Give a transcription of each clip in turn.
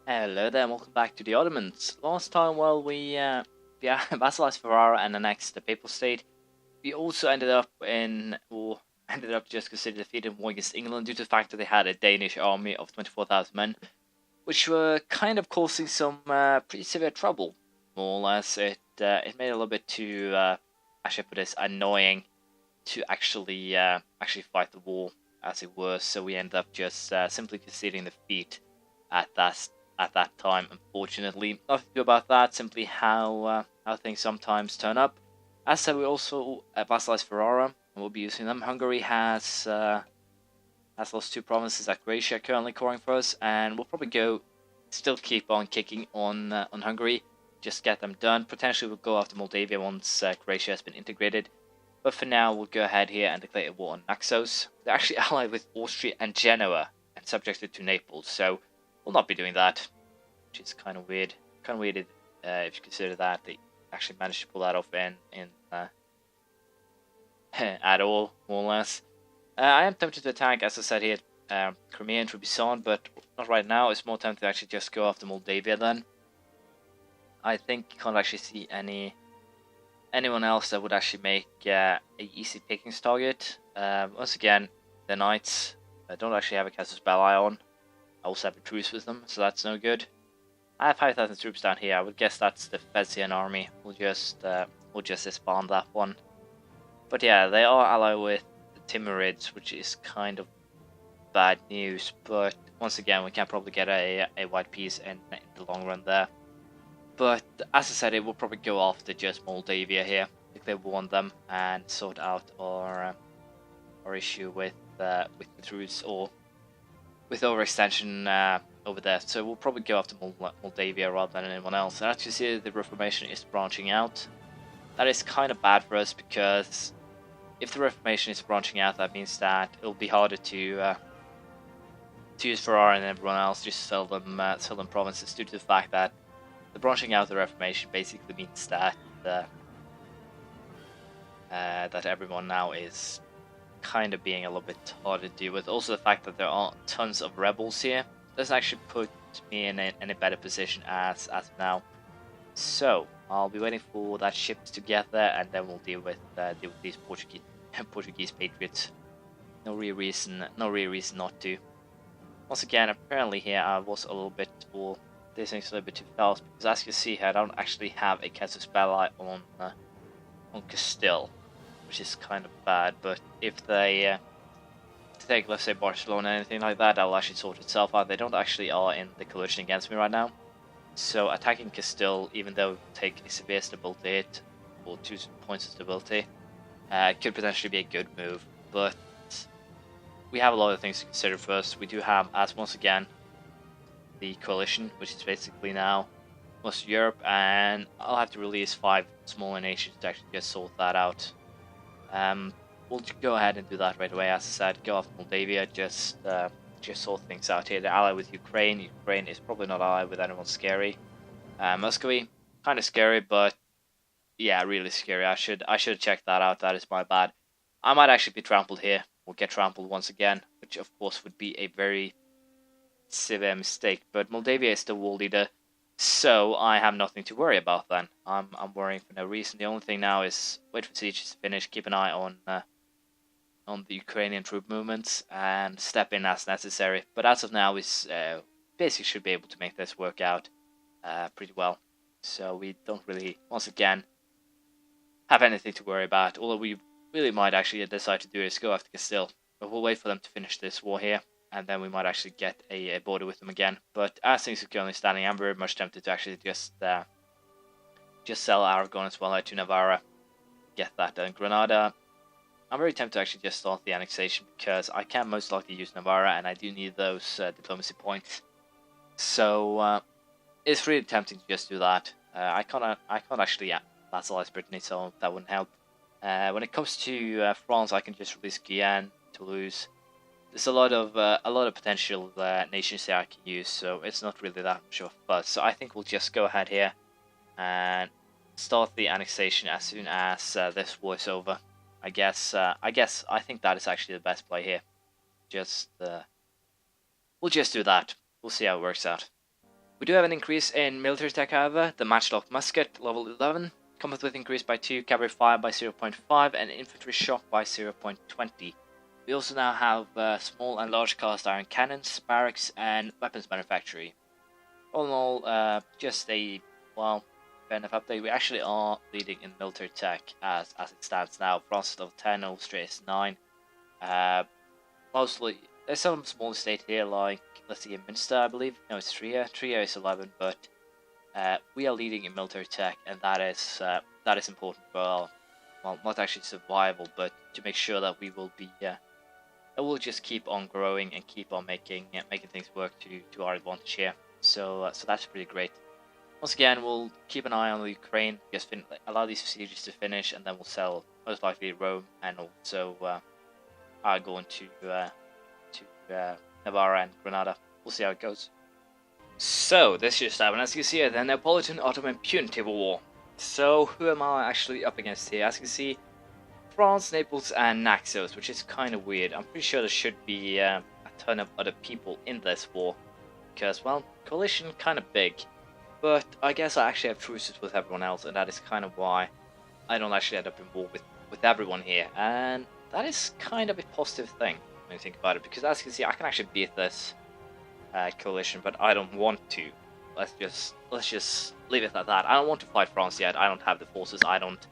Hello there, and welcome back to the Ottomans. Last time, while we vassalized Ferrara and annexed the Papal State, we also ended up just considered defeated in war against England due to the fact that they had a Danish army of 24,000 men, which were kind of causing some pretty severe trouble. More or less, it made it a little bit too, I should put this, annoying to actually fight the war, as it were. So we ended up just simply conceding defeat at that time, unfortunately. Nothing to do about that, simply how things sometimes turn up. As said, we also vassalized Ferrara, and we'll be using them. Hungary has lost two provinces at Croatia currently calling for us, and we'll probably still keep on kicking on Hungary, just get them done. Potentially we'll go after Moldavia once Croatia has been integrated. But for now, we'll go ahead here and declare a war on Naxos. They're actually allied with Austria and Genoa, and subjected to Naples, so we'll not be doing that, which is kind of weird. Kind of weird if you consider that they actually managed to pull that off in at all, more or less. I am tempted to attack, as I said here, Crimea and Trebizond, but not right now. It's more tempted to actually just go after Moldavia then. I think you can't actually see anyone else that would actually make a easy pickings target. Once again, the Knights don't actually have a casus belli on. I also have a truce with them, so that's no good. I have 5,000 troops down here. I would guess that's the Fezzian army. We'll just disband that one. But yeah, they are allied with the Timurids, which is kind of bad news. But once again, we can probably get a white piece in the long run there. But as I said, it will probably go after just Moldavia here, if they want them, and sort out our issue with the truce or with overextension over there. So we'll probably go after Moldavia rather than anyone else. And as you see, the Reformation is branching out. That is kind of bad for us, because if the Reformation is branching out, that means that it'll be harder to use Ferrara and everyone else, just sell them provinces, due to the fact that the branching out of the Reformation basically means that that everyone now is kind of being a little bit harder to deal with. Also, the fact that there are tons of rebels here doesn't actually put me in a better position as of now. So I'll be waiting for that ship to get there, and then we'll deal with these Portuguese patriots. No real reason not to. Once again, apparently here I was a little bit, or this thing's a little bit too fast, because as you see here, I don't actually have a casus belli on Castile, which is kind of bad. But if they take, let's say, Barcelona or anything like that, that'll actually sort itself out. They don't actually are in the coalition against me right now, so attacking Castile, even though it will take a severe stability hit, or 2 points of stability, could potentially be a good move. But we have a lot of things to consider first. We do have, as once again, the coalition, which is basically now most of Europe, and I'll have to release 5 smaller nations to actually just sort that out. We'll go ahead and do that right away. As I said, go after Moldavia, just sort things out here. They're allied with Ukraine. Ukraine is probably not allied with anyone scary. Muscovy, kind of scary, but yeah, really scary. I should have checked that out. That is my bad. I might actually be trampled here. We'll get trampled once again, which of course would be a very severe mistake. But Moldavia is the war leader, so I have nothing to worry about then. I'm worrying for no reason. The only thing now is wait for sieges to finish, keep an eye on the Ukrainian troop movements, and step in as necessary. But as of now, we basically should be able to make this work out pretty well. So we don't really, once again, have anything to worry about. All we really might actually decide to do is go after Castile. But we'll wait for them to finish this war here, and then we might actually get a border with them again. But as things are currently standing, I'm very much tempted to actually just sell Aragon as well to Navarra, get that done. Granada, I'm very tempted to actually just start the annexation, because I can most likely use Navarra, and I do need those diplomacy points. So it's really tempting to just do that. I can't actually vassalize Brittany, so that wouldn't help. When it comes to France, I can just release Guyane, Toulouse. There's a lot of potential nations here I can use, so it's not really that much of a fuss. So I think we'll just go ahead here and start the annexation as soon as this war is over. I think that is actually the best play here. We'll just do that. We'll see how it works out. We do have an increase in military tech, however. The matchlock musket, level 11, comes with increase by 2, cavalry fire by 0.5, and infantry shock by 0.20. We also now have small and large cast iron cannons, barracks, and weapons manufactory. All in all, just a, well, fair enough update. We actually are leading in military tech as it stands now. France is level 10, Austria is 9. Mostly, there's some small state here, like, let's see, in Münster, I believe. No, it's Trier. Trier is 11, but we are leading in military tech, and that is important for our, well, not actually survival, but to make sure that we will be, it will just keep on growing and keep on making things work to our advantage here. So that's pretty great. Once again, we'll keep an eye on the Ukraine, just allow these sieges to finish, and then we'll sell most likely Rome, and also go into Navarra and Granada. We'll see how it goes. So this just happened. As you can see here, the Neapolitan-Ottoman punitive war. So who am I actually up against here? As you can see, France, Naples, and Naxos, which is kind of weird. I'm pretty sure there should be a ton of other people in this war, because, well, coalition kind of big. But I guess I actually have truces with everyone else, and that is kind of why I don't actually end up in war with everyone here. And that is kind of a positive thing when you think about it, because as you can see, I can actually beat this coalition, but I don't want to. Let's just leave it at that. I don't want to fight France yet. I don't have the forces. I don't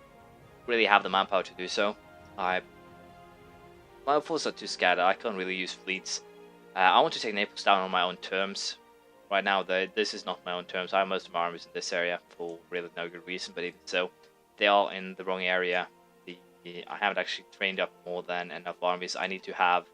really have the manpower to do so. My forces are too scattered. I can't really use fleets. I want to take Naples down on my own terms. Right now, this is not my own terms. I have most of my armies in this area for really no good reason, but even so, they are in the wrong area. I haven't actually trained up more than enough armies. I need to have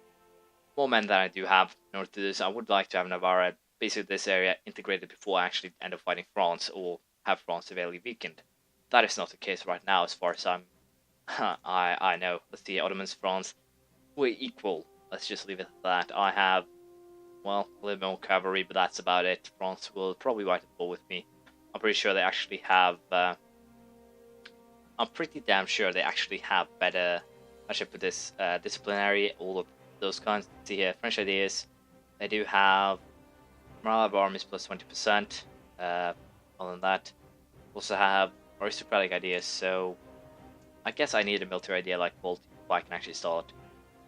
more men than I do have in order to do this. I would like to have Navarra, basically this area, integrated before I actually end up fighting France, or have France severely weakened. That is not the case right now, as far as I know. Let's see, Ottomans, France, we're equal. Let's just leave it at that. I have, well, a little more cavalry, but that's about it. France will probably fight the war with me. I'm pretty sure they actually have, I'm pretty damn sure they actually have better, I should put this, disciplinary, all of those kinds. Let's see here, French ideas. They do have morale of armies plus 20%. Other than that, also have aristocratic ideas, so I guess I need a military idea like Volt if I can actually start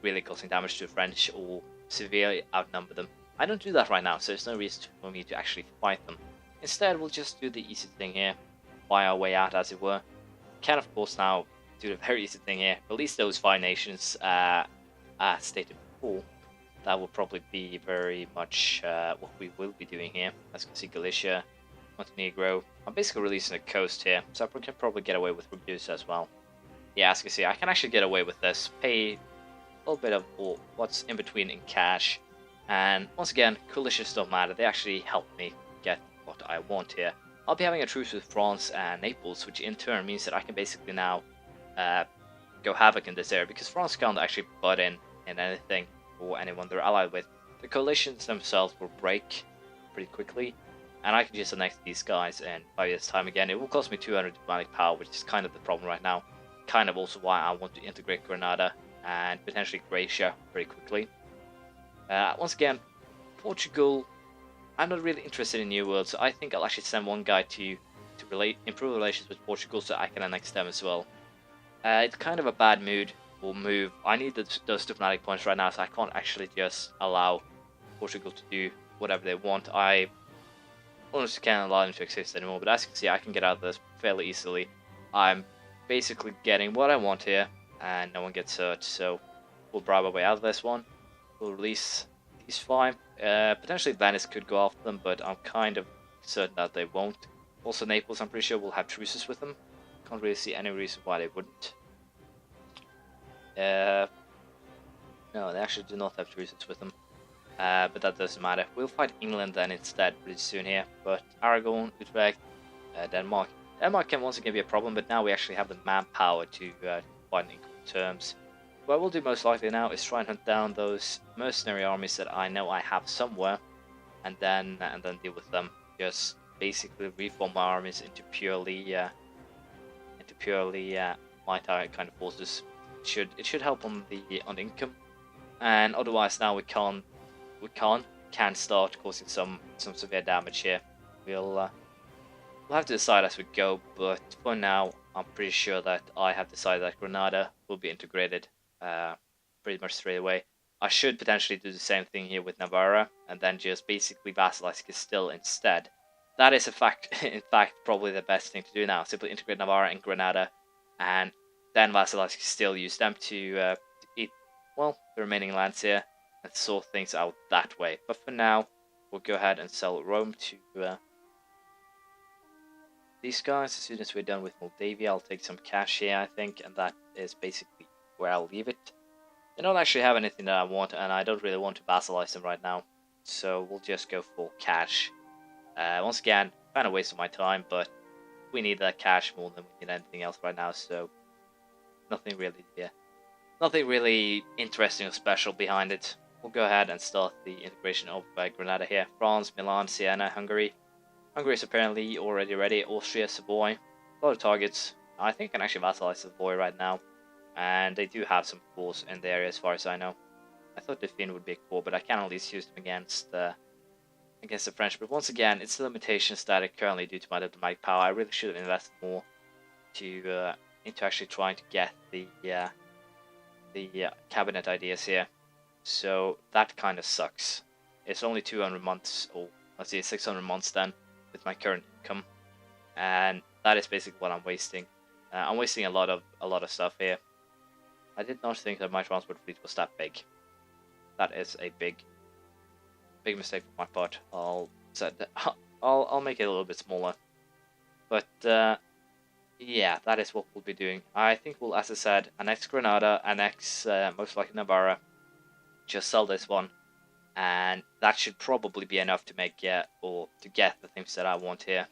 really causing damage to the French or severely outnumber them. I don't do that right now, so there's no reason for me to actually fight them. Instead, we'll just do the easy thing here, buy our way out, as it were. Can, of course, now do the very easy thing here, release those 5 nations, as stated before. That will probably be very much what we will be doing here. As you can see, Galicia, Montenegro. I'm basically releasing the coast here, so I can probably get away with Ragusa as well. Yeah, as you can see, I can actually get away with this. Pay a little bit of what's in between in cash. And once again, coalitions don't matter. They actually help me get what I want here. I'll be having a truce with France and Naples, which in turn means that I can basically now go havoc in this area, because France can't actually butt in anything or anyone they're allied with. The coalitions themselves will break pretty quickly, and I can just annex these guys in 5 years' time again. It will cost me 200 diplomatic power, which is kind of the problem right now. Kind of also why I want to integrate Granada and potentially Croatia very quickly. Once again, Portugal, I'm not really interested in New World, so I think I'll actually send one guy to improve relations with Portugal so I can annex them as well. It's kind of a bad mood or move. I need those diplomatic points right now, so I can't actually just allow Portugal to do whatever they want. I honestly can't allow them to exist anymore, but as you can see, I can get out of this fairly easily. I'm basically getting what I want here, and no one gets hurt, so we'll bribe our way out of this one. We'll release these 5. Potentially Venice could go after them, but I'm kind of certain that they won't. Also Naples, I'm pretty sure we'll have truces with them. Can't really see any reason why they wouldn't. No, they actually do not have truces with them. But that doesn't matter. We'll fight England then instead pretty soon here. But Aragon, Utrecht, Denmark. Denmark can once again be a problem, but now we actually have the manpower to fight in equal terms. What I will do most likely now is try and hunt down those mercenary armies that I know I have somewhere, and then deal with them. Just basically reform my armies into purely military kind of forces. It should help on the income, and otherwise now we can start causing some severe damage here. we'll have to decide as we go, but for now, I'm pretty sure that I have decided that Granada will be integrated pretty much straight away. I should potentially do the same thing here with Navarra, and then just basically vassalize Castile instead. That is in fact, probably the best thing to do now. Simply integrate Navarra and Granada, and then vassalize Castile, use them to eat, well, the remaining lands here, and sort things out that way. But for now, we'll go ahead and sell Rome to these guys. As soon as we're done with Moldavia, I'll take some cash here, I think, and that is basically where I'll leave it. They don't actually have anything that I want, and I don't really want to vassalize them right now, so we'll just go for cash. Once again, kind of waste of my time, but we need that cash more than we need anything else right now, so nothing really interesting or special behind it. We'll go ahead and start the integration of Granada here. France, Milan, Siena, Hungary. Hungary is apparently already ready. Austria, Savoy. A lot of targets. I think I can actually vassalize Savoy right now. And they do have some cores in the area as far as I know. I thought the Finn would be a core, but I can at least use them against the French. But once again, it's the limitations that are currently due to my diplomatic power. I really should have invested more into actually trying to get the cabinet ideas here. So that kind of sucks. It's only 200 months, or let's say 600 months then, with my current income, and that is basically what I'm wasting. I'm wasting a lot of stuff here. I did not think that my transport fleet was that big. That is a big mistake on my part. I'll make it a little bit smaller. But yeah, that is what we'll be doing. I think we'll, as I said, annex Granada, annex most likely Navarra. Just sell this one, and that should probably be enough to make get the things that I want here.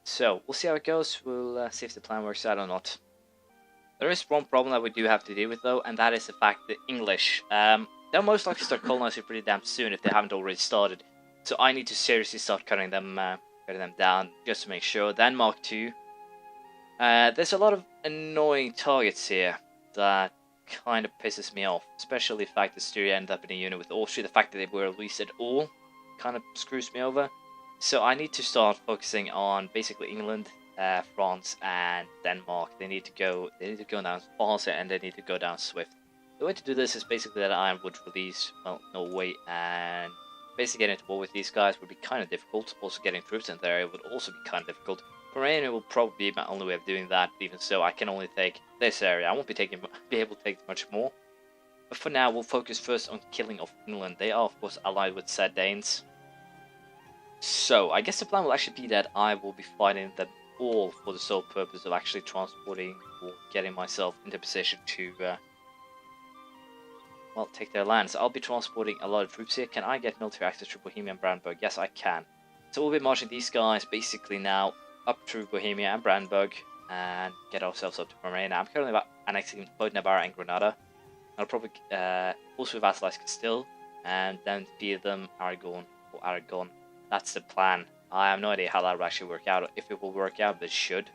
So we'll see how it goes. We'll see if the plan works out or not. There is one problem that we do have to deal with though, and that is the fact that English, they'll most likely start colonizing pretty damn soon if they haven't already started. So I need to seriously start cutting them down just to make sure. Denmark too. There's a lot of annoying targets here that kind of pisses me off, especially the fact that Styria ended up in a unit with Austria. The fact that they were released at all kind of screws me over. So I need to start focusing on basically England, France, and Denmark. They need to go down faster, and they need to go down swift. The way to do this is basically that I would release, well, Norway, and basically getting into war with these guys would be kind of difficult. Also getting troops in the area would also be kind of difficult. Pomerania will probably be my only way of doing that. Even so, I can only take this area. I won't be able to take much more. But for now, we'll focus first on killing off England. They are, of course, allied with said Danes. So, I guess the plan will actually be that I will be fighting them all for the sole purpose of actually transporting or getting myself into position to, well, take their lands. I'll be transporting a lot of troops here. Can I get military access to Bohemia and Brandenburg? Yes, I can. So we'll be marching these guys basically now up through Bohemia and Brandenburg and get ourselves up to Pomerania. I'm currently about annexing both Navarra and Granada. I'll probably also vassalize Castile and then feed them Aragon. That's the plan. I have no idea how that will actually work out, if it will work out, but it should.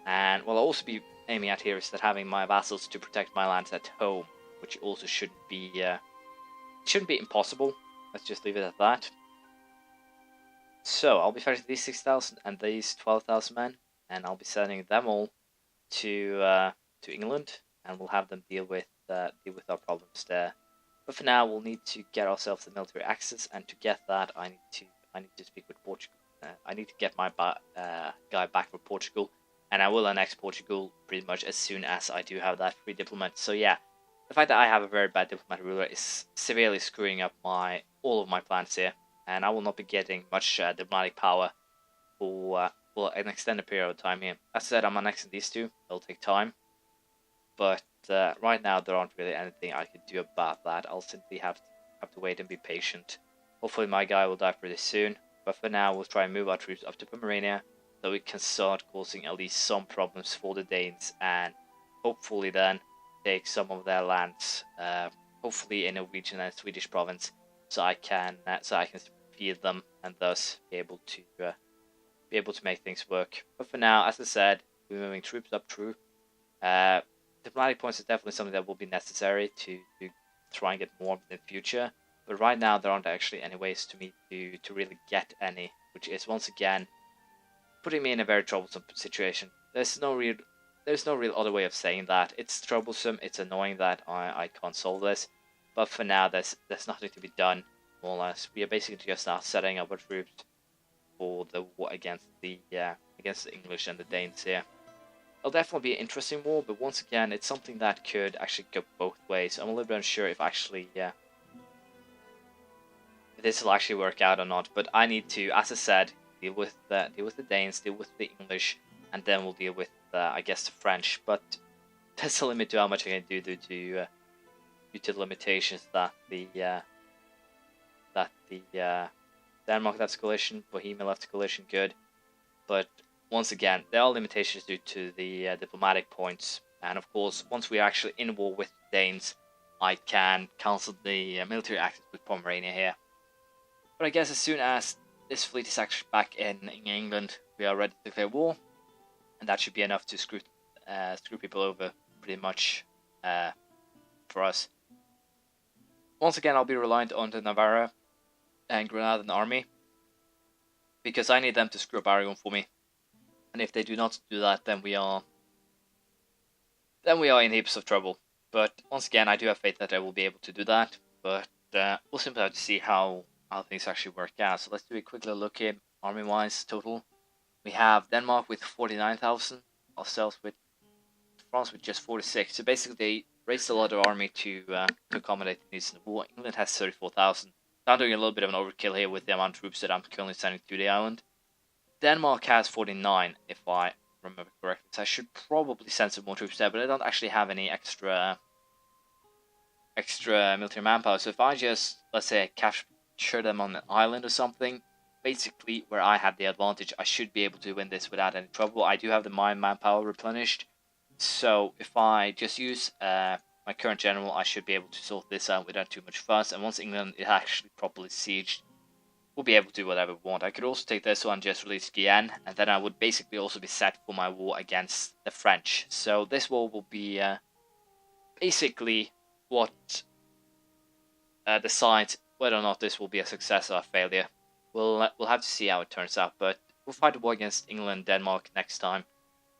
And what I'll also be aiming at here is that having my vassals to protect my lands at home, which also shouldn't be impossible. Let's just leave it at that. So I'll be fighting these 6,000 and these 12,000 men, and I'll be sending them all to England, and we'll have them deal with our problems there. But for now, we'll need to get ourselves the military access, and to get that, I need to speak with Portugal. I need to get my guy back from Portugal, and I will annex Portugal pretty much as soon as I do have that free diplomat. So yeah, the fact that I have a very bad diplomat ruler is severely screwing up all of my plans here, and I will not be getting much diplomatic power for an extended period of time here. As I said, I'm annexing these two. It'll take time, but right now there aren't really anything I could do about that. I'll simply have to wait and be patient. Hopefully my guy will die pretty soon, but for now we'll try and move our troops up to Pomerania so we can start causing at least some problems for the Danes, and hopefully then take some of their lands, hopefully in Norwegian and Swedish province, so I can feed them and thus be able to make things work. But for now, as I said, we're moving troops up through. Diplomatic points is definitely something that will be necessary to try and get more in the future. But right now, there aren't actually any ways to me to really get any which is once again putting me in a very troublesome situation. There's no real other way of saying that. It's troublesome, it's annoying that I can't solve this, but for now there's nothing to be done, more or less. We are basically just now setting up our troops for the war against the English and the Danes here. It'll definitely be an interesting war, but once again, it's something that could actually go both ways. I'm a little bit unsure if actually, if this will actually work out or not. But I need to, as I said, deal with the Danes, deal with the English, and then we'll deal with, I guess, the French. But there's a limit to how much I can do due to the limitations that the Denmark left coalition, Bohemia left coalition, good, but once again, there are limitations due to the diplomatic points, and of course, once we are actually in war with the Danes, I can cancel the military access with Pomerania here. But I guess as soon as this fleet is actually back in England, we are ready to declare war, and that should be enough to screw people over pretty much for us. Once again, I'll be reliant on the Navarra and Granadan army, because I need them to screw up Aragon for me. And if they do not do that, then we are in heaps of trouble. But once again, I do have faith that I will be able to do that. But we'll simply have to see how things actually work out. So let's do a quick little look here, army-wise total. We have Denmark with 49,000, ourselves with France with just 46. So basically, they raised a lot of army to accommodate the needs of the war. England has 34,000. I'm doing a little bit of an overkill here with the amount of troops that I'm currently sending to the island. Denmark has 49, if I remember correctly, so I should probably send some more troops there, but I don't actually have any extra military manpower. So if I just, let's say, capture them on an island or something, basically where I have the advantage, I should be able to win this without any trouble. I do have the mine manpower replenished, so if I just use my current general, I should be able to sort this out without too much fuss, and once England is actually properly sieged, we'll be able to do whatever we want. I could also take this one, just release Guyenne, and then I would basically also be set for my war against the French. So this war will be basically what decides whether or not this will be a success or a failure. We'll have to see how it turns out, but we'll fight the war against England and Denmark next time.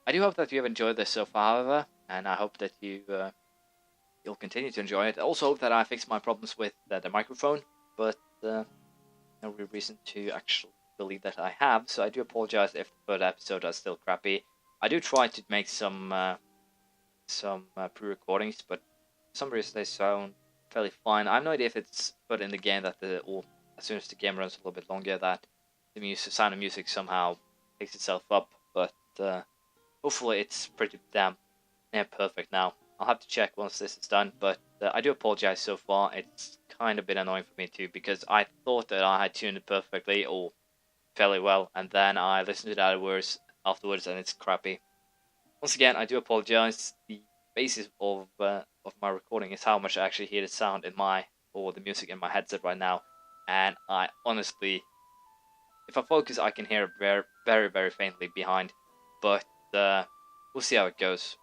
I do hope that you have enjoyed this so far, however, and I hope that you'll continue to enjoy it. I also hope that I fixed my problems with the microphone, but no real reason to actually believe that I have, so I do apologize if the third episode is still crappy. I do try to make some pre-recordings, but for some reason they sound fairly fine. I have no idea if it's put in the game that or as soon as the game runs a little bit longer, that the sound of music somehow picks itself up, but hopefully it's pretty damn near perfect now. I'll have to check once this is done, but I do apologize so far. It's kind of been annoying for me too, because I thought that I had tuned it perfectly or fairly well, and then I listened to that afterwards and it's crappy. Once again, I do apologize. The basis of my recording is how much I actually hear the sound in the music in my headset right now, and I honestly, if I focus, I can hear it very, very, very faintly behind, but we'll see how it goes.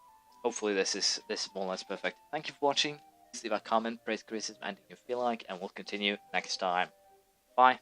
Hopefully this is more or less perfect. Thank you for watching. Please leave a comment, praise, criticism, anything you feel like, and we'll continue next time. Bye.